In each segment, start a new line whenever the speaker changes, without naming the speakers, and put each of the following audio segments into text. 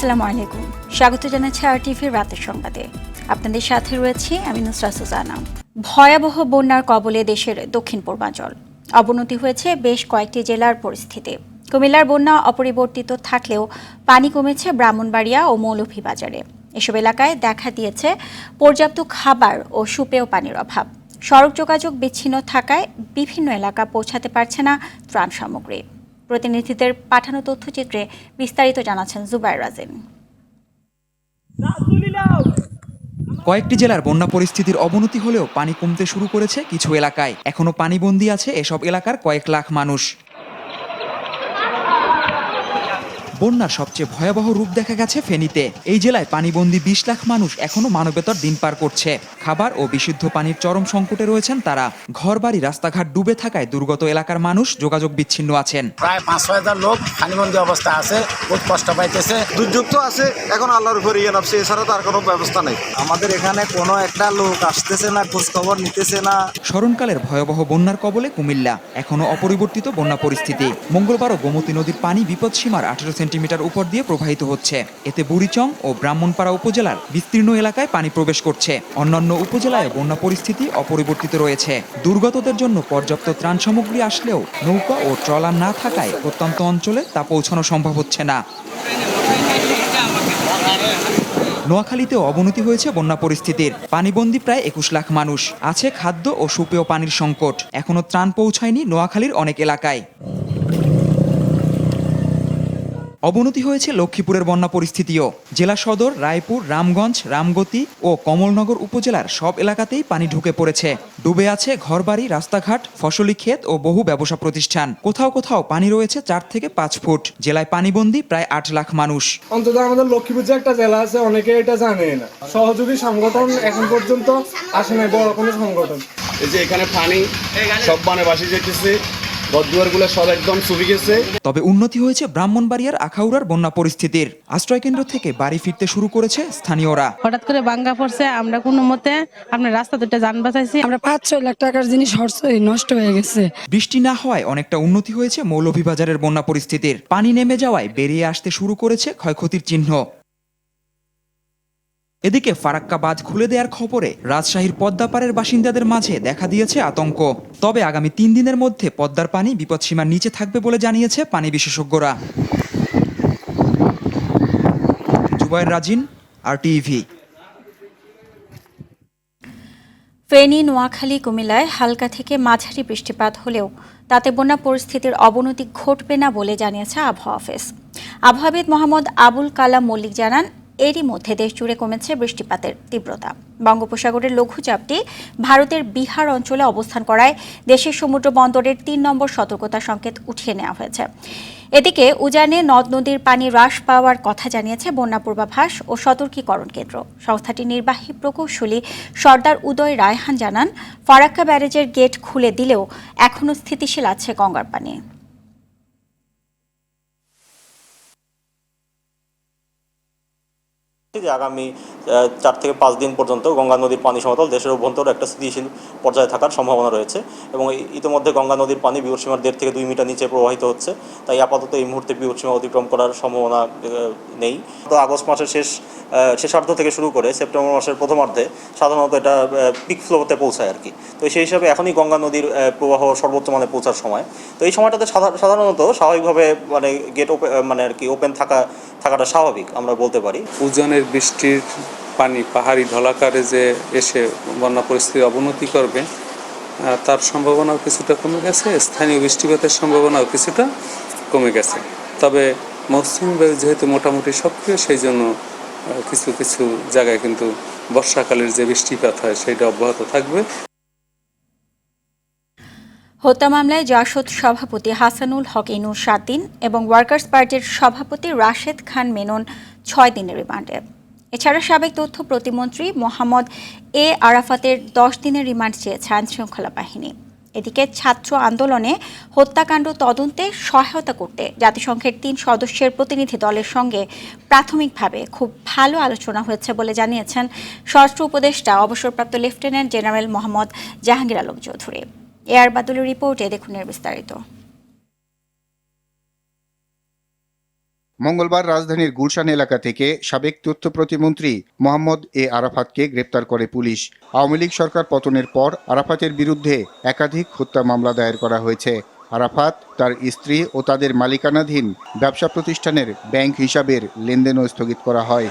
আসসালামু আলাইকুম, স্বাগত জানাচ্ছি আরটিভির রাতের সংবাদে। আপনাদের সাথে রয়েছি আমি নুসরাত সুজানা। ভয়াবহ বন্যার কবলে দেশের দক্ষিণ পূর্বাঞ্চল। অবনতি হয়েছে বেশ কয়েকটি জেলার পরিস্থিতি। কুমিল্লার বন্যা অপরিবর্তিত থাকলেও পানি কমেছে ব্রাহ্মণবাড়িয়া ও মৌলভীবাজারে। এসব এলাকায় দেখা দিয়েছে পর্যাপ্ত খাবার ও সুপেয় পানির অভাব। সড়ক যোগাযোগ বিচ্ছিন্ন থাকায় বিভিন্ন এলাকা পৌঁছাতে পারছে না ত্রাণ সামগ্রী। প্রতিনিধিদের পাঠানো তথ্যচিত্রে বিস্তারিত জানাচ্ছেন জুবাইর রাজিন।
কয়েকটি জেলার বন্যা পরিস্থিতির অবনতি হলেও পানি কমতে শুরু করেছে কিছু এলাকায়। এখনো পানিবন্দী আছে এসব এলাকার কয়েক লাখ মানুষ। বন্যার সবচেয়ে ভয়াবহ রূপ দেখা গেছে ফেনীতে। এই জেলায় পানিবন্দী ২০ লাখ মানুষ এখনো মানবেতর দিন পার করছে। খাবার ও বিশুদ্ধ পানির চরম সংকটে রয়েছেন তারা। ঘরবাড়ি রাস্তাঘাট ডুবে থাকায় দুর্গত এলাকার মানুষ যোগাযোগ বিচ্ছিন্ন আছেন।
প্রায় ৫-৬ লোক পানিবন্দী অবস্থা আছে, বহুত কষ্ট পাইতেছে।
দুর্যোগ তো আছে, এখন আল্লাহর উপরে ইয়ে নামছে, এছাড়া তো আর কোনো ব্যবস্থা নেই।
আমাদের এখানে কোনো একটা লোক আসতেছে না, খোঁজ খবর নিতেছে না।
স্মরণকালের ভয়াবহ বন্যার কবলে কুমিল্লা, এখনো অপরিবর্তিত বন্যা পরিস্থিতি। মঙ্গলবারও গোমতী নদীর পানি বিপদসীমার ১৮ সেন্টিমিটার উপর দিয়ে প্রবাহিত হচ্ছে। এতে বুড়িচং ও ব্রাহ্মণপাড়া উপজেলার বিস্তীর্ণ এলাকায় পানি প্রবেশ করছে। অন্যান্য উপজেলায় বন্যা পরিস্থিতি অপরিবর্তিত রয়েছে। দুর্গতদের জন্য পর্যাপ্ত ত্রাণ সামগ্রী আসলেও নৌকা ও ট্রলার না থাকায় প্রত্যন্ত অঞ্চলে তা পৌঁছানো সম্ভব হচ্ছে না। নোয়াখালীতেও অবনতি হয়েছে বন্যা পরিস্থিতির। পানিবন্দী প্রায় ২১ লাখ মানুষ। আছে খাদ্য ও সুপেয় পানির সংকট। এখনো ত্রাণ পৌঁছায়নি নোয়াখালীর অনেক এলাকায়। অবনতি হয়েছে লক্ষ্মীপুরের বন্যা পরিস্থিতিও। জেলা সদর, রায়পুর, রামগঞ্জ, রামগতি ও কমলনগর উপজেলার সব এলাকাতেই পানি ঢুকে পড়েছে। ডুবে আছে ঘরবাড়ি, রাস্তাঘাট, ফসলি ক্ষেত ও বহু ব্যবসা প্রতিষ্ঠান। কোথাও কোথাও পানি রয়েছে ৪ থেকে ৫ ফুট। জেলায় পানিবন্দী প্রায় ৮ লাখ মানুষ।
অন্তত আমাদের লক্ষ্মীপুর যে একটা জেলা আছে, অনেকে এটা জানে না। সহযোগী সংগঠন এখন পর্যন্ত আসে নাই, বড় কোনো সংগঠন।
এই যে এখানে পানি সব বানে বাসি যেতেছে, ঘরদুয়ারগুলো সব একদম চুবি গেছে।
তবে উন্নতি হয়েছে ব্রাহ্মণবাড়িয়ার আখাউড়ার বন্যা পরিস্থিতির। আশ্রয়কেন্দ্র থেকে বাড়ি ফিরতে শুরু করেছে স্থানীয়রা।
হঠাৎ করে ভাঙ্গা পড়ছে, আমরা কোনো মতে আপনার রাস্তা দুটো যান বাঁচাইছি।
আমরা ৫-৬ লাখ টাকার জিনিস নষ্ট হয়ে গেছে।
বৃষ্টি না হওয়ায় অনেকটা উন্নতি হয়েছে মৌলভীবাজারের বন্যা পরিস্থিতির। পানি নেমে যাওয়ায় বেরিয়ে আসতে শুরু করেছে ক্ষয়ক্ষতির চিহ্ন। এদিকে ফারাক্কা বাঁধ খুলে দেওয়ার খবরে রাজশাহীর পদ্মাপাড়ের বাসিন্দাদের মাঝে দেখা দিয়েছে আতঙ্ক। তবে আগামী ৩ দিনের মধ্যে পদ্মার পানি বিপদসীমার নিচে থাকবে বলে জানিয়েছে পানি বিশেষজ্ঞরা। জুবাইর রাজিন, আরটিভি।
ফেনী, নোয়াখালী, কুমিল্লায় হালকা থেকে মাঝারি বৃষ্টিপাত হলেও তাতে বন্যা পরিস্থিতির অবনতি ঘটবে না বলে জানিয়েছে আবহাওয়া অফিস। আবহাওয়াবিদ মোহাম্মদ আবুল কালাম মল্লিক জানান, এরই মধ্যে দেশ জুড়ে কমেছে বৃষ্টিপাতের তীব্রতা। বঙ্গোপসাগরের লঘুচাপটি ভারতের বিহার অঞ্চলে অবস্থান করায় দেশের সমুদ্র বন্দরের ৩ নম্বর সতর্কতা সংকেত উঠিয়ে নেওয়া হয়েছে। এদিকে উজানে নদ নদীর পানি হ্রাস পাওয়ার কথা জানিয়েছে বন্যা পূর্বাভাস ও সতর্কীকরণ কেন্দ্র। সংস্থাটির নির্বাহী প্রকৌশলী সর্দার উদয় রায়হান জানান, ফারাক্কা ব্যারেজের গেট খুলে দিলেও এখনও স্থিতিশীল আছে গঙ্গার পানি।
আগামী ৪ থেকে ৫ দিন পর্যন্ত গঙ্গা নদীর পানি সমতল দেশের অভ্যন্তরে একটা স্থিতিশীল পর্যায়ে থাকার সম্ভাবনা রয়েছে এবং ইতিমধ্যে গঙ্গা নদীর পানি বিপদসীমার ১.৫ থেকে ২ মিটার নিচে প্রবাহিত হচ্ছে। তাই আপাতত এই মুহূর্তে বিপদসীমা অতিক্রম করার সম্ভাবনা নেই। তো আগস্ট মাসের শেষার্ধ থেকে শুরু করে সেপ্টেম্বর মাসের প্রথমার্ধে সাধারণত এটা পিক ফ্লোতে পৌঁছায় আর কি। তো সেই হিসাবে এখনই গঙ্গা নদীর প্রবাহ সর্বোচ্চ মানে পৌঁছার সময়। তো এই সময়টাতে সাধারণত স্বাভাবিকভাবে মানে গেট মানে আর কি ওপেন থাকাটা স্বাভাবিক আমরা বলতে পারি।
উজানের বৃষ্টির পানি পাহাড়ি ঢলাকারে যে এসে বন্যা পরিস্থিতির অবনতি করবে তার সম্ভাবনাও কিছুটা কমে গেছে। স্থানীয় বৃষ্টিপাতের সম্ভাবনাও কিছুটা কমে গেছে। তবে মৌসুমী বায়ু যেহেতু মোটামুটি সক্রিয়, সেই জন্য কিছু কিছু জায়গায় কিন্তু বর্ষাকালের যে বৃষ্টিপাত হয় সেটা অব্যাহত থাকবে।
হত্যা মামলায় জাসদ সভাপতি হাসানুল হক ইনু ৭ দিন এবং ওয়ার্কার্স পার্টির সভাপতি রাশেদ খান মেনন ৬ দিনের রিমান্ডে। এছাড়া সাবেক তথ্য প্রতিমন্ত্রী মোহাম্মদ এ আরাফাতের ১০ দিনের রিমান্ড চেয়েছে আইনশৃঙ্খলা বাহিনী। এদিকে ছাত্র আন্দোলনে হত্যাকাণ্ড তদন্তে সহায়তা করতে জাতিসংঘের ৩ সদস্যের প্রতিনিধি দলের সঙ্গে প্রাথমিকভাবে খুব ভালো আলোচনা হয়েছে বলে জানিয়েছেন স্বরাষ্ট্র উপদেষ্টা অবসরপ্রাপ্ত lieutenant general Mohammad Jahangir Alam Chowdhury. AR বাদুলের রিপোর্টে দেখুন বিস্তারিত।
মঙ্গলবার রাজধানীর গুলশান এলাকা থেকে সাবেক তথ্য প্রতিমন্ত্রী মোহাম্মদ এ আরাফাতকে গ্রেপ্তার করে পুলিশ। আওয়ামী লীগ সরকার পতনের পর আরাফাতের বিরুদ্ধে একাধিক হত্যা মামলা দায়ের করা হয়েছে। আরাফাত, তার স্ত্রী ও তাদের মালিকানাধীন ব্যবসা প্রতিষ্ঠানের ব্যাংক হিসাবের লেনদেনও স্থগিত করা হয়।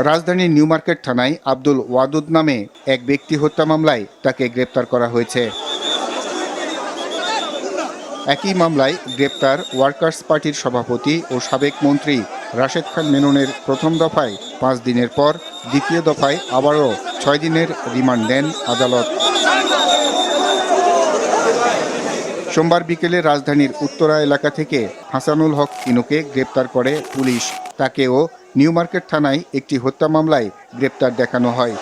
রাজধানীর নিউ মার্কেট থানায় আব্দুল ওয়াদুদ নামে এক ব্যক্তি হত্যা মামলায় তাকে গ্রেপ্তার করা হয়েছে। একই মামলায় গ্রেপ্তার ওয়ার্কার্স পার্টির সভাপতি ও সাবেক মন্ত্রী রাশেদ খান মেননের প্রথম দফায় 5 দিনের পর দ্বিতীয় দফায় আবারও 6 দিনের রিমান্ড দেন আদালত। সোমবার বিকেলে রাজধানীর উত্তরা এলাকা থেকে হাসানুল হক ইনুকে গ্রেপ্তার করে পুলিশ। তাকেও নিউ মার্কেট থানায় একটি হত্যা মামলায় গ্রেপ্তার দেখানো হয়।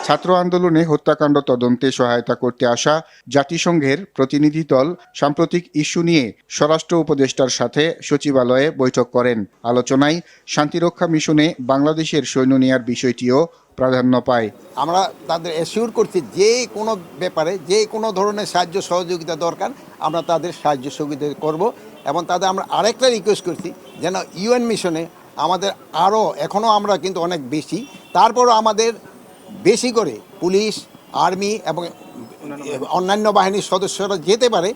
ছাত্র আন্দোলনে হত্যাকাণ্ড তদন্তে সহায়তা করতে আসা জাতিসংঘের প্রতিনিধি দল সাম্প্রতিক ইস্যু নিয়ে স্বরাষ্ট্র উপদেষ্টার সাথে সচিবালয়ে বৈঠক করেন। আলোচনায় শান্তিরক্ষা মিশনে বাংলাদেশের সৈন্য নেয়ার বিষয়টিও প্রাধান্য পায়।
আমরা তাদের অ্যাসিওর করছি যে কোনো ব্যাপারে যে কোনো ধরনের সাহায্য সহযোগিতা দরকার আমরা তাদের সাহায্য সহযোগিতা করব এবং তাদের আমরা আরেকটা রিকোয়েস্ট করছি যেন ইউএন মিশনে আমাদের আরও এখনও আমরা কিন্তু অনেক বেশি, তারপরও আমাদের বেশি করে পুলিশ, আর্মি এবং অন্যান্য বাহিনীর সদস্যরা যেতে পারে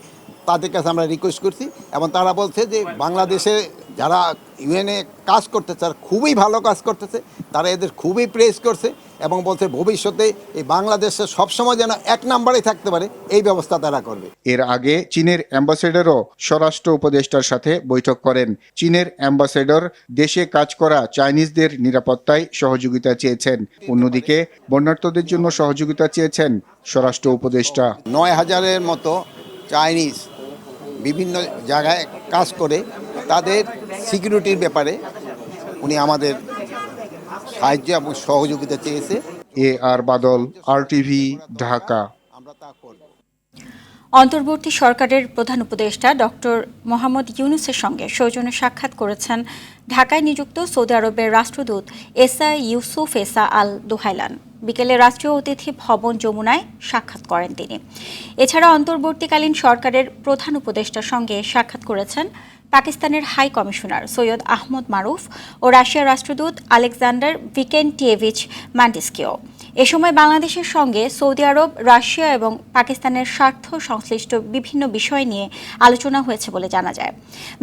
তাদের কাছে আমরা রিকোয়েস্ট করছি এবং তারা বলছে যে বাংলাদেশে যারা ইউএনএ কাজ করতেছে তারা খুবই ভালো কাজ করতেছে, তারা এদের খুবই প্রেস করছে এবং বলছে ভবিষ্যতে এই বাংলাদেশে সবসময় যেন 1 নম্বরে থাকতে পারে এই ব্যবস্থা তারা করবে।
এর আগে চীনের অ্যাম্বাসেডরও স্বরাষ্ট্র উপদেষ্টার সাথে বৈঠক করেন। চীনের অ্যাম্বাসেডর দেশে কাজ করা চাইনিজদের নিরাপত্তায় সহযোগিতা চেয়েছেন। অন্যদিকে বন্যার্তদের জন্য সহযোগিতা চেয়েছেন স্বরাষ্ট্র উপদেষ্টা।
9,000-এর মতো চাইনিজ বিভিন্ন জায়গায় কাজ করে, তাদের সিকিউরিটির ব্যাপারে উনি আমাদের সাহায্য এবং সহযোগিতা চেয়েছে।
আর বাদল, RTV, ঢাকা।
অন্তর্বর্তী সরকারের প্রধান উপদেষ্টা ডক্টর মোহাম্মদ ইউনূসের সঙ্গে সৌজন্য সাক্ষাৎ করেছেন ঢাকায় নিযুক্ত সৌদি আরবের রাষ্ট্রদূত এসা ইউসুফ এসা আল দুহাইলান। বিকেলে রাষ্ট্রীয় অতিথি ভবন যমুনায় সাক্ষাৎ করেন তিনি। এছাড়া অন্তর্বর্তীকালীন সরকারের প্রধান উপদেষ্টার সঙ্গে সাক্ষাৎ করেছেন পাকিস্তানের হাই কমিশনার সৈয়দ আহমদ মারুফ ও রাশিয়ার রাষ্ট্রদূত আলেকজান্ডার ভিকেন্টিয়েভিচ ম্যান্ডিস্কিও। এ সময় বাংলাদেশের সঙ্গে সৌদি আরব, রাশিয়া এবং পাকিস্তানের স্বার্থ সংশ্লিষ্ট বিভিন্ন বিষয় নিয়ে আলোচনা হয়েছে বলে জানা যায়।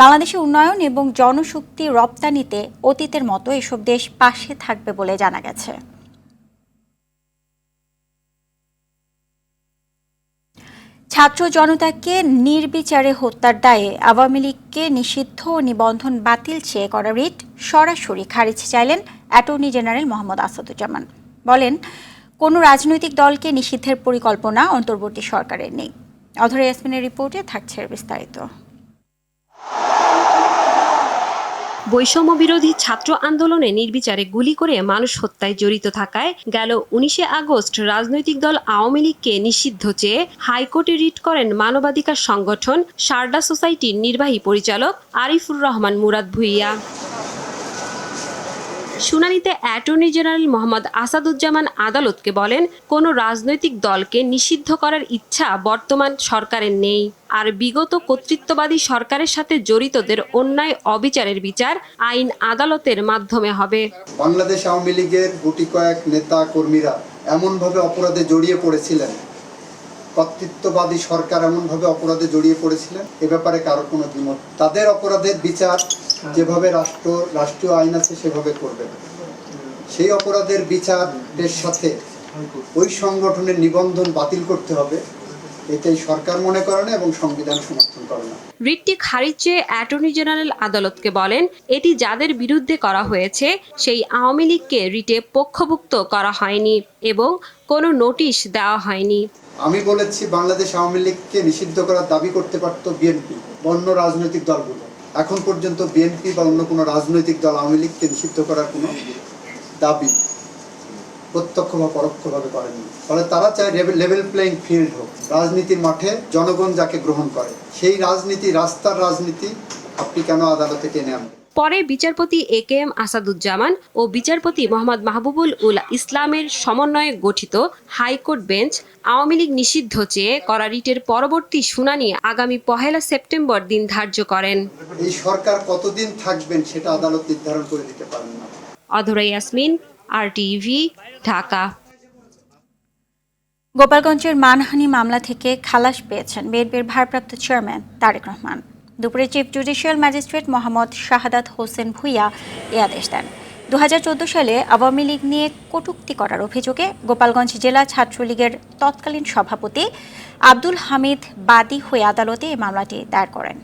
বাংলাদেশের উন্নয়ন এবং জনশক্তি রপ্তানিতে অতীতের মতো এসব দেশ পাশে থাকবে বলে জানা গেছে। ছাত্র জনতাকে নির্বিচারে হত্যার দায়ে আওয়ামী লীগকে নিষিদ্ধ ও নিবন্ধন বাতিল চেয়ে করা রিট সরাসরি খারিজ চাইলেন অ্যাটর্নি জেনারেল মোহাম্মদ আসাদুজ্জামান। বলেন, কোনো রাজনৈতিক দলকে নিষিদ্ধের পরিকল্পনা অন্তর্বর্তী সরকারের নেই। অধরা ইয়াসমিনের রিপোর্টে থাকছে বিস্তারিত।
বৈষম্য বিরোধী ছাত্র আন্দোলনে নির্বিচারে গুলি করে মানুষ হত্যায় জড়িত থাকায় গেল 19 আগস্ট রাজনৈতিক দল আওয়ামী লীগকে নিষিদ্ধ চেয়ে হাইকোর্টে রিট করেন মানবাধিকার সংগঠন শারদা সোসাইটির নির্বাহী পরিচালক আরিফুর রহমান মুরাদ ভুইয়া। শুনানিতে অ্যাটর্নি জেনারেল মোহাম্মদ আসাদুজ্জামান আদালতকে বলেন, কোনো রাজনৈতিক দলকে নিষিদ্ধ করার ইচ্ছা বর্তমান সরকারের নেই, আর বিগত কর্তৃত্ববাদী সরকারের সাথে জড়িতদের অন্যায় অবিচারের বিচার আইন আদালতের মাধ্যমে হবে।
বাংলাদেশ আওয়ামী লীগের গুটি কয়েক নেতা কর্মীরা এমনভাবে অপরাধে জড়িয়ে পড়েছিলেন, কর্তৃত্ববাদী সরকার এমনভাবে অপরাধে জড়িয়ে পড়েছিলেন, এ ব্যাপারে কারো কোনো দ্বিমত। তাদের অপরাধের বিচার যেভাবে রাষ্ট্রীয় আইন আছে সেভাবে করবে। সেই অপরাধের বিচারের সাথে ওই সংগঠনের নিবন্ধন বাতিল করতে হবে, এটাই সরকার মনে করে না এবং সংবিধান সমর্থন করে না।
রিটটি খারিজ চেয়ে অ্যাটর্নি জেনারেল আদালতকে বলেন, এটি যাদের বিরুদ্ধে করা হয়েছে সেই আওয়ামী লীগকে রিটে পক্ষভুক্ত করা হয়নি এবং কোনো নোটিশ দেওয়া হয়নি।
আমি বলেছি বাংলাদেশ আওয়ামী লীগকে নিষিদ্ধ করার দাবি করতে পারত বিএনপি বা অন্য রাজনৈতিক দলগুলো। এখন পর্যন্ত বিএনপি বা অন্য কোনো রাজনৈতিক দল আওয়ামী লীগকে নিষিদ্ধ করার কোনো দাবি প্রত্যক্ষ বা পরোক্ষভাবে করেনি। ফলে তারা চায় লেভেল প্লেইং ফিল্ড হোক, রাজনীতির মাঠে জনগণ যাকে গ্রহণ করে সেই রাজনীতি, রাস্তার রাজনীতি আপনি কেন আদালতে টেনে আনবেন?
পরে বিচারপতি AKM আসাদুজ্জামান ও বিচারপতি মোহাম্মদ মাহবুবুল উল ইসলামের সমন্বয়ে গঠিত হাইকোর্ট বেঞ্চ আওয়ামী লীগ নিষিদ্ধ চেয়ে করা রিটের পরবর্তী শুনানি আগামী 1 সেপ্টেম্বর দিন ধার্য করেন।
এই সরকার কতদিন থাকবেন সেটা আদালত নির্ধারণ করে দিতে পারেন না।
অধরা ইয়াসমিন, RTV, ঢাকা।
গোপালগঞ্জের মানহানি মামলা থেকে খালাস পেয়েছেন বিএনপির ভারপ্রাপ্ত চেয়ারম্যান তারেক রহমান। দুপুরে chief judicial magistrate Mohammad Shahadat Hossain Bhuiyan এ আদেশ দেন। 2014 সালে আওয়ামী লীগ নিয়ে কটূক্তি করার অভিযোগে গোপালগঞ্জ জেলা ছাত্রলীগের তৎকালীন সভাপতি আব্দুল হামিদ বাদী হয়ে আদালতে এই মামলাটি দায়ের করেন।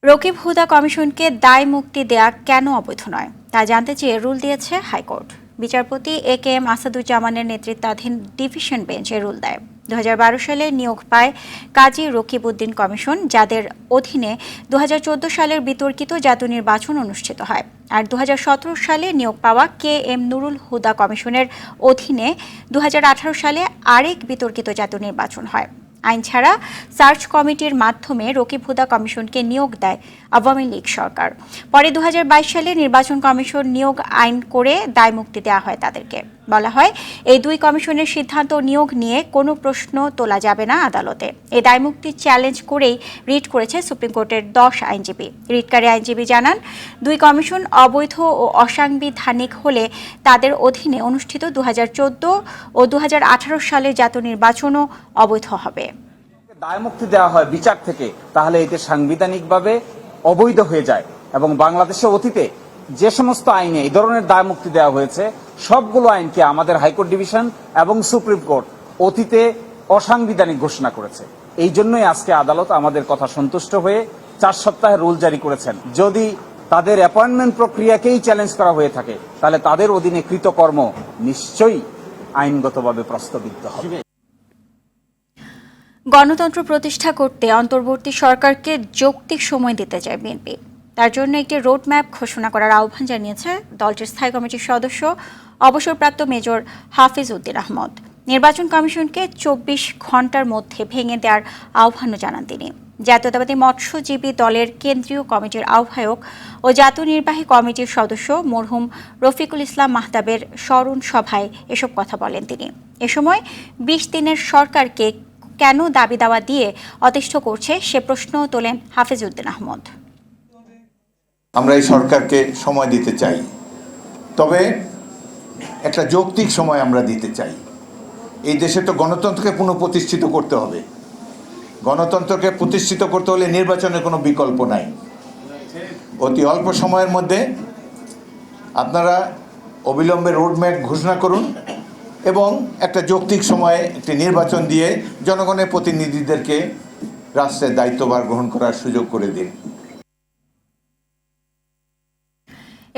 রকিব হুদা কমিশনকে দায় মুক্তি দেয়া কেন অবৈধ নয় তা জানতে চেয়ে রুল দিয়েছে হাইকোর্ট। বিচারপতি AKM আসাদুজ্জামানের নেতৃত্বাধীন ডিভিশন বেঞ্চ এ রুল দেয়। 2012 সালে নিয়োগ পায় কাজী রকিব উদ্দিন কমিশন, যাদের অধীনে 2014 সালের বিতর্কিত জাতীয় নির্বাচন অনুষ্ঠিত হয়। আর 2017 সালে নিয়োগ পাওয়া KM নুরুল হুদা কমিশনের অধীনে 2018 সালে আরেক বিতর্কিত জাতীয় নির্বাচন হয়। আইন ছাড়া সার্চ কমিটির মাধ্যমে রকিব হুদা কমিশনকে নিয়োগ দেয় আওয়ামী লীগ সরকার। পরে 2022 সালে নির্বাচন কমিশন নিয়োগ আইন করে দায় মুক্তি দেওয়া হয় তাদেরকে। বলা হয় এই দুই কমিশনের সিদ্ধান্ত নিয়োগ নিয়ে কোনো প্রশ্ন তোলা যাবে না আদালতে। এই দায় মুক্তি চ্যালেঞ্জ করেই রিট করেছে সুপ্রিম কোর্টের 10 আইনজীবী। রিটকারী আইনজীবী জানান, দুই কমিশন অবৈধ ও অসাংবিধানিক হলে তাদের অধীনে অনুষ্ঠিত 2014 ও 2018 সালের জাতীয় নির্বাচনও অবৈধ হবে।
দায় মুক্তি দেওয়া হয় বিচার থেকে, তাহলে এতে সাংবিধানিকভাবে অবৈধ হয়ে যায় এবং বাংলাদেশে অতীতে যে সমস্ত আইনে এই ধরনের দায় মুক্তি দেওয়া হয়েছে সবগুলো আইনকে আমাদের হাইকোর্ট ডিভিশন এবং সুপ্রিম কোর্ট অতীতে অসাংবিধানিক ঘোষণা করেছে। এই জন্যই আজকে আদালত আমাদের কথা সন্তুষ্ট হয়ে 4 সপ্তাহের রুল জারি করেছেন। যদি তাদের অ্যাপয়েন্টমেন্ট প্রক্রিয়াকেই চ্যালেঞ্জ করা হয়ে থাকে তাহলে তাদের অধীনে কৃতকর্ম নিশ্চয়ই আইনগতভাবে প্রশ্নবিদ্ধ হবে।
গণতন্ত্র প্রতিষ্ঠা করতে অন্তর্বর্তী সরকারকে যৌক্তিক সময় দিতে চায় বিএনপি। তার জন্য একটি রোডম্যাপ ঘোষণা করার আহ্বান জানিয়েছে দলটির স্থায়ী কমিটির সদস্য অবসরপ্রাপ্ত মেজর হাফিজ উদ্দিন আহমদ। নির্বাচন কমিশনকে 24 ঘন্টার মধ্যে ভেঙে দেওয়ার আহ্বানও জানান তিনি। জাতীয়তাবাদী মৎস্যজীবী দলের কেন্দ্রীয় কমিটির আহ্বায়ক ও জাতীয় নির্বাহী কমিটির সদস্য মরহুম রফিকুল ইসলাম মাহতাবের স্মরণ সভায় এসব কথা বলেন তিনি। এ সময় 20 দিনের সরকারকে কেন দাবি দাওয়া দিয়ে অতিষ্ঠ করছে সে প্রশ্ন তোলেন হাফিজ উদ্দিন আহমদ।
আমরা এই সরকারকে সময় দিতে চাই, তবে একটা যৌক্তিক সময় আমরা দিতে চাই। এই দেশে তো গণতন্ত্রকে পুনঃপ্রতিষ্ঠিত করতে হবে। গণতন্ত্রকে প্রতিষ্ঠিত করতে হলে নির্বাচনের কোনো বিকল্প নাই। অতি অল্প সময়ের মধ্যে আপনারা অবিলম্বে রোডম্যাপ ঘোষণা করুন এবং একটা যৌক্তিক সময়ে একটি নির্বাচন দিয়ে জনগণের প্রতিনিধিদেরকে রাষ্ট্রের দায়িত্বভার গ্রহণ করার সুযোগ করে দিন।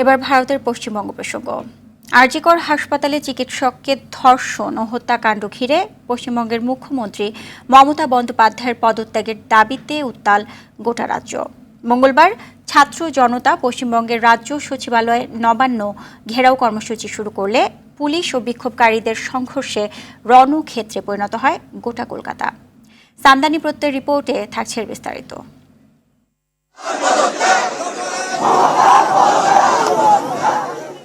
এবার ভারতের পশ্চিমবঙ্গ প্রসঙ্গ। আরজিকর হাসপাতালে চিকিৎসককে ধর্ষণ ও হত্যাকাণ্ড ঘিরে পশ্চিমবঙ্গের মুখ্যমন্ত্রী মমতা বন্দ্যোপাধ্যায়ের পদত্যাগের দাবিতে উত্তাল গোটা রাজ্য। মঙ্গলবার ছাত্র জনতা পশ্চিমবঙ্গের রাজ্য সচিবালয়ে নবান্ন ঘেরাও কর্মসূচি শুরু করলে পুলিশ ও বিক্ষোভকারীদের সংঘর্ষে রণক্ষেত্রে পরিণত হয় গোটা কলকাতা। সামদানি প্রত্যয়ের রিপোর্টে থাকছে বিস্তারিত।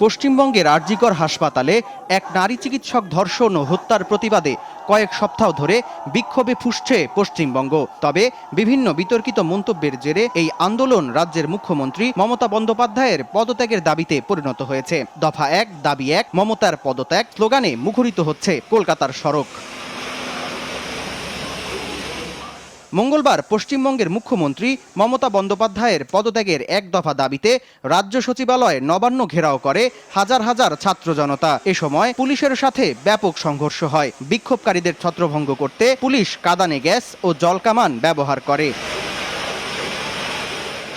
পশ্চিমবঙ্গের আরজিকর হাসপাতালে এক নারী চিকিৎসক ধর্ষণ ও হত্যার প্রতিবাদে কয়েক সপ্তাহ ধরে বিক্ষোভে ফুঁসছে পশ্চিমবঙ্গ। তবে বিভিন্ন বিতর্কিত মন্তব্যের জেরে এই আন্দোলন রাজ্যের মুখ্যমন্ত্রী মমতা বন্দ্যোপাধ্যায়ের পদত্যাগের দাবিতে পরিণত হয়েছে। দফা 1 দাবি 1 মমতার পদত্যাগ স্লোগানে মুখরিত হচ্ছে কলকাতার সড়ক। মঙ্গলবার পশ্চিমবঙ্গের মুখ্যমন্ত্রী মমতা বন্দ্যোপাধ্যায়ের পদত্যাগের 1 দফা দাবিতে রাজ্য সচিবালয় নবান্ন ঘেরাও করে হাজার হাজার ছাত্র জনতা। এ সময় পুলিশের সাথে ব্যাপক সংঘর্ষ হয়। বিক্ষোভকারীদের ছত্রভঙ্গ করতে পুলিশ কাঁদানে গ্যাস ও জলকামান ব্যবহার করে।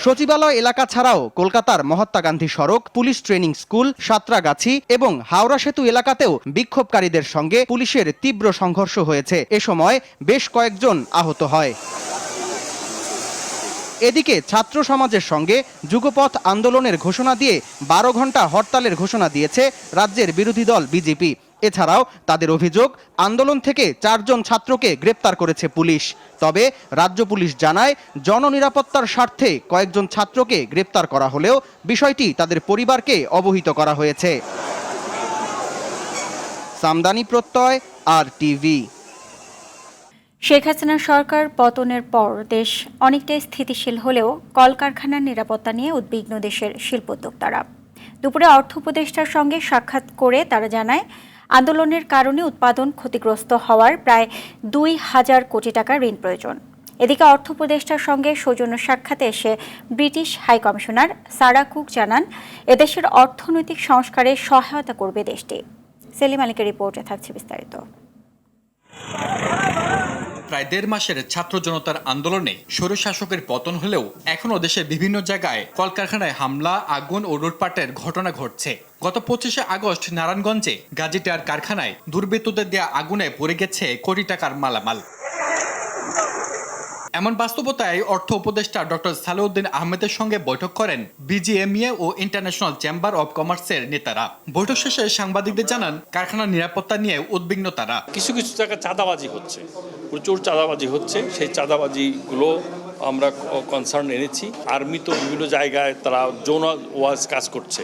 সচিবালয় এলাকা ছাড়াও কলকাতার মহাত্মা গান্ধী সড়ক, পুলিশ ট্রেনিং স্কুল, সাঁতরাগাছি এবং হাওড়া সেতু এলাকাতেও বিক্ষোভকারীদের সঙ্গে পুলিশের তীব্র সংঘর্ষ হয়েছে। এ সময় বেশ কয়েকজন আহত হয়। এদিকে ছাত্র সমাজের সঙ্গে যুগপথ আন্দোলনের ঘোষণা দিয়ে 12 ঘন্টা হরতালের ঘোষণা দিয়েছে রাজ্যের বিরোধী দল বিজেপি। এছাড়াও তাদের অভিযোগ, আন্দোলন থেকে 4 জন ছাত্রকে গ্রেপ্তার করেছে পুলিশ। তবে রাজ্য পুলিশ জানায়, জননিরাপত্তার স্বার্থে কয়েকজন ছাত্রকে গ্রেপ্তার করা হলেও বিষয়টি তাদের পরিবারকে অবহিত করা হয়েছে। সামদানি প্রত্যয়, RTV।
শেখ হাসিনা সরকার পতনের পর দেশ অনেকটাই স্থিতিশীল হলেও কলকারখানার নিরাপত্তা নিয়ে উদ্বিগ্ন দেশের শিল্পোদ্যোক্তারা। দুপুরে অর্থ উপদেষ্টার সঙ্গে সাক্ষাৎ করে তারা জানায়, আন্দোলনের কারণে উৎপাদন ক্ষতিগ্রস্ত হওয়ার প্রায় 2000 কোটি টাকা ঋণ প্রয়োজন। এদিকে অর্থ উপদেষ্টার সঙ্গে সৌজন্য সাক্ষাতে এসে British high commissioner Sarah Cook জানান, এদেশের অর্থনৈতিক সংস্কারে সহায়তা করবে দেশটি। সেলিম আলীকের রিপোর্টে থাকছে বিস্তারিত।
প্রায় 1.5 মাসের ছাত্র জনতার আন্দোলনে স্বৈরশাসকের পতন হলেও এখনও দেশের বিভিন্ন জায়গায় কলকারখানায় হামলা, আগুন ও লুটপাটের ঘটনা ঘটছে। গত 25শে আগস্ট নারায়ণগঞ্জে গাজী টায়ার কারখানায় দুর্বৃত্তদের দেয়া আগুনে পড়ে গেছে কোটি টাকার মালামাল। এমন বাস্তবতায় অর্থ উপদেষ্টা ডক্টর সালেউদ্দিন আহমেদের সঙ্গে বৈঠক করেন বিজিএমইএ ও ইন্টারন্যাশনাল চেম্বার অব কমার্সের নেতারা। বৈঠক শেষে সাংবাদিকদের জানান, কারখানার নিরাপত্তা নিয়ে উদ্বিগ্ন তারা।
কিছু কিছু জায়গায় চাঁদাবাজি হচ্ছে, প্রচুর চাঁদাবাজি হচ্ছে। সেই চাঁদাবাজিগুলো আমরা কনসার্ন এনেছি। আর্মি তো বিভিন্ন জায়গায় তারা জোনাল ওয়াজ কাজ করছে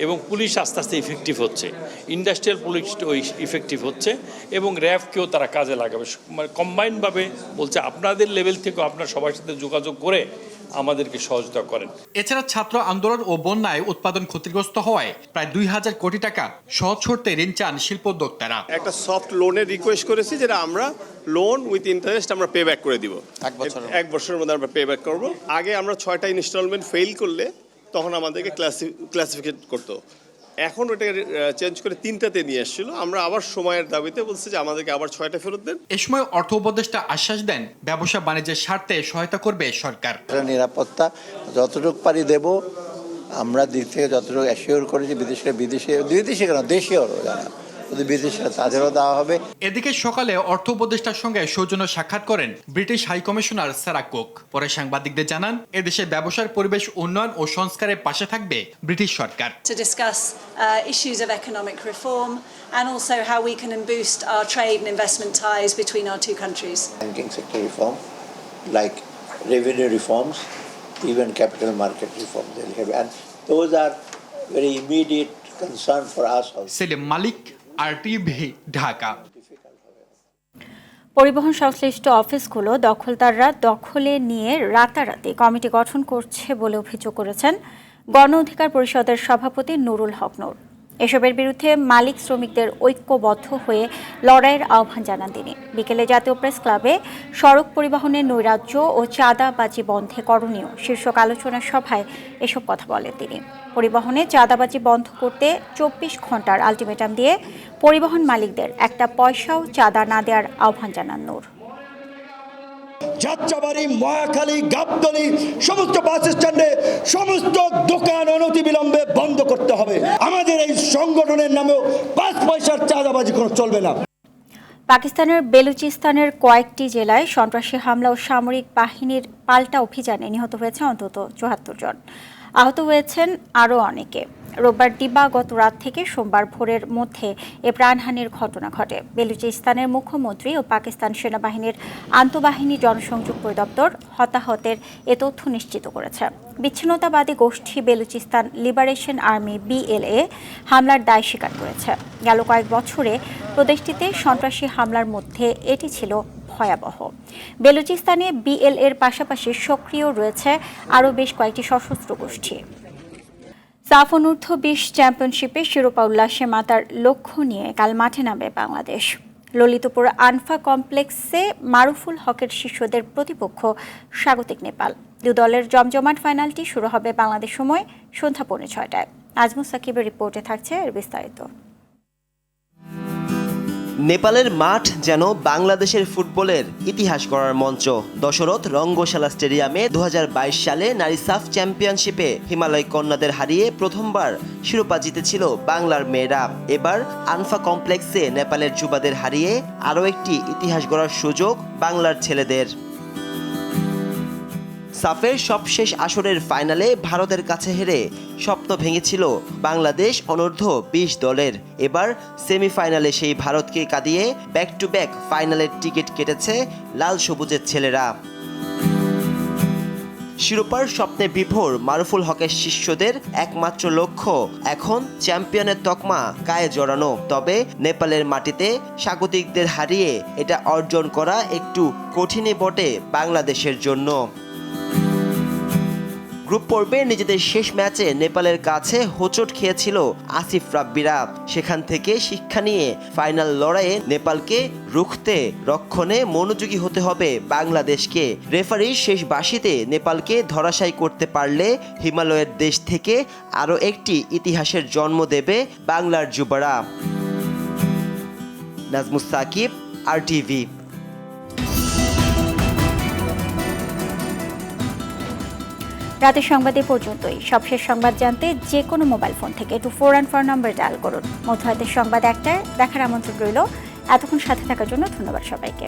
এবং পুলিশ আস্তে আস্তে ইফেক্টিভ হচ্ছে, ইন্ডাস্ট্রিয়াল পুলিশ ইফেক্টিভ হচ্ছে এবং র্যাবকেও তারা কাজে লাগাবে। মানে কম্বাইনভাবে বলছে, আপনাদের লেভেল থেকেও আপনার সবার সাথে যোগাযোগ করে আমাদেরকে সহযোগিতা করেন।
এছাড়া ছাত্র আন্দোলন ও বন্যায় উৎপাদন ক্ষতিগ্রস্ত হওয়ায় প্রায় 2000 কোটি টাকা সহজ শর্তে ঋণ চান শিল্পোদ্যোক্তারা।
একটা সফট লোনের রিকোয়েস্ট করেছি, যেটা আমরা লোন উইথ ইন্টারেস্ট আমরা পে ব্যাক করে দিব। এক বছরের মধ্যে আমরা পে ব্যাক করবো। আগে আমরা 6টা ইনস্টলমেন্ট ফেল করলে তখন আমাদেরকে ক্লাসিফিকেট করতো। এখন ওটাকে চেঞ্জ করে 3টাতে নিয়ে আসছিল। আমরা আবার সময়ের দাবিতে বলছি যে আমাদেরকে আবার 6টা ফেরত দেন।
এ সময় অর্থ উপদেষ্টা আশ্বাস দেন, ব্যবসা বাণিজ্যের স্বার্থে সহায়তা করবে সরকার।
নিরাপত্তা যতটুকু পারি দেব, আমরা দিক থেকে যতটুকু অ্যাসিওর করেছি, বিদেশে কেন দেশীয় যারা বিদেশে তাদেরও দেওয়া হবে।
এদিকে সকালে অর্থ উপদেষ্টার সঙ্গে সৌজন্য সাক্ষাৎ করেন British high commissioner Sarah Cook. পরে সাংবাদিকদের জানান, এদেশে ব্যবসার পরিবেশ উন্নয়ন ও সংস্কারের পাশে থাকবে British Sarkar.
To discuss issues of economic reform and also how we can boost our trade and investment ties between our two countries.
Banking sector reform, like revenue reforms, even capital market reform, and those are very immediate concern for us.
Selim Malik, RTV, Dhaka.
পরিবহন সংশ্লিষ্ট অফিসগুলো দখলদাররা দখলে নিয়ে রাতারাতি committee গঠন করছে বলে অভিযোগ করেছেন গণ অধিকার পরিষদের সভাপতি নুরুল হক নূর। এসবের বিরুদ্ধে মালিক শ্রমিকদের ঐক্যবদ্ধ হয়ে লড়াইয়ের আহ্বান জানান তিনি। বিকেলে জাতীয় প্রেস ক্লাবে সড়ক পরিবহনের নৈরাজ্য ও চাঁদাবাজি বন্ধে করণীয় শীর্ষক আলোচনা সভায় এসব কথা বলেন তিনি। পরিবহনে চাঁদাবাজি বন্ধ করতে 24 ঘন্টার আলটিমেটাম দিয়ে পরিবহন মালিকদের একটা পয়সাও চাঁদা না দেওয়ার আহ্বান জানান নূর।
যাত্রাবাড়ি, মহাখালী, গাবতলী সমস্ত বাস স্ট্যান্ডে সমস্ত দোকান অনতিবিলম্বে বন্ধ করতে হবে। আমাদের এই সংগঠনের নামেও 5 পয়সার চাঁদাবাজি কোনো চলবে না।
পাকিস্তানের বেলুচিস্তানের কয়েকটি জেলায় সন্ত্রাসী হামলা ও সামরিক বাহিনীর পাল্টা অভিযানে নিহত হয়েছে অন্তত 74 জন। আহত হয়েছেন আরও অনেকে। রোববার দিবাগত রাত থেকে সোমবার ভোরের মধ্যে এ প্রাণহানির ঘটনা ঘটে। বেলুচিস্তানের মুখ্যমন্ত্রী ও পাকিস্তান সেনাবাহিনীর আন্তঃবাহিনী জনসংযোগ পরিদপ্তর হতাহতের এ তথ্য নিশ্চিত করেছে। বিচ্ছিন্নতাবাদী গোষ্ঠী বেলুচিস্তান লিবারেশন আর্মি BLA হামলার দায় স্বীকার করেছে। গেল কয়েক বছরে প্রদেশটিতে সন্ত্রাসী হামলার মধ্যে এটি ছিল ভয়াবহ। বেলুচিস্তানে BLA-র পাশাপাশি সক্রিয় রয়েছে আরও বেশ কয়েকটি সশস্ত্র গোষ্ঠী। সাফ অনূর্ধ্ব 20 চ্যাম্পিয়নশিপে শিরোপা উল্লাসে মাতার লক্ষ্য নিয়ে কাল মাঠে নামবে বাংলাদেশ। ললিতপুর আনফা কমপ্লেক্সে মারুফুল হকের শিষ্যদের প্রতিপক্ষ স্বাগতিক নেপাল। দু দলের জমজমাট ফাইনালটি শুরু হবে বাংলাদেশ সময় সন্ধ্যা 6:45। আজমুস সাকিবের রিপোর্টে থাকছে এর বিস্তারিত।
নেপালের মাঠ যেন বাংলাদেশের ফুটবলের ইতিহাস গড়ার মঞ্চ। দশরথ রঙ্গশালা স্টেডিয়ামে 2022 সালে নারী সাফ চ্যাম্পিয়নশিপে হিমালয় কন্যাদের হারিয়ে প্রথমবার শিরোপা জিতেছিল বাংলার মেয়েরা। এবার আনফা কমপ্লেক্সে নেপালের যুবাদের হারিয়ে আরও একটি ইতিহাস গড়ার সুযোগ বাংলার ছেলেদের। সাফের সবশেষ আসরের ফাইনালে ভারতের কাছে হেরে স্বপ্ন ভেঙেছিল বাংলাদেশ অনূর্ধ্ব 20 দলের। এবার সেমিফাইনালে সেই ভারতকে কাঁদিয়ে ব্যাক টু ব্যাক ফাইনালের টিকিট কেটেছে লাল সবুজের ছেলেরা। শিরোপার স্বপ্নে বিভোর মারুফুল হকের শিষ্যদের একমাত্র লক্ষ্য এখন চ্যাম্পিয়নের তকমা গায়ে জড়ানো। তবে নেপালের মাটিতে স্বাগতিকদের হারিয়ে এটা অর্জন করা একটু কঠিনই বটে বাংলাদেশের জন্য। গ্রুপ পর্বে নিজেদের শেষ ম্যাচে নেপালের কাছে হোঁচট খেয়েছিল আসিফ রাব্বিরা। সেখান থেকে শিক্ষা নিয়ে ফাইনাল লড়াইয়ে নেপালকে রুখতে রক্ষণে মনোযোগী হতে হবে বাংলাদেশকে। রেফারির শেষ বাঁশিতে নেপালকে ধরাশায়ী করতে পারলে হিমালয়ের দেশ থেকে আরও একটি ইতিহাসের জন্ম দেবে বাংলার যুবরা। নাজমুস সাকিব, RTV।
রাতের সংবাদ এ পর্যন্তই। সবশেষ সংবাদ জানতে যে কোনো মোবাইল ফোন থেকে 2414 নম্বর ডায়াল করুন। মধ্যরাতের সংবাদ 1টায় দেখার আমন্ত্রণ রইল। এতক্ষণ সাথে থাকার জন্য ধন্যবাদ সবাইকে।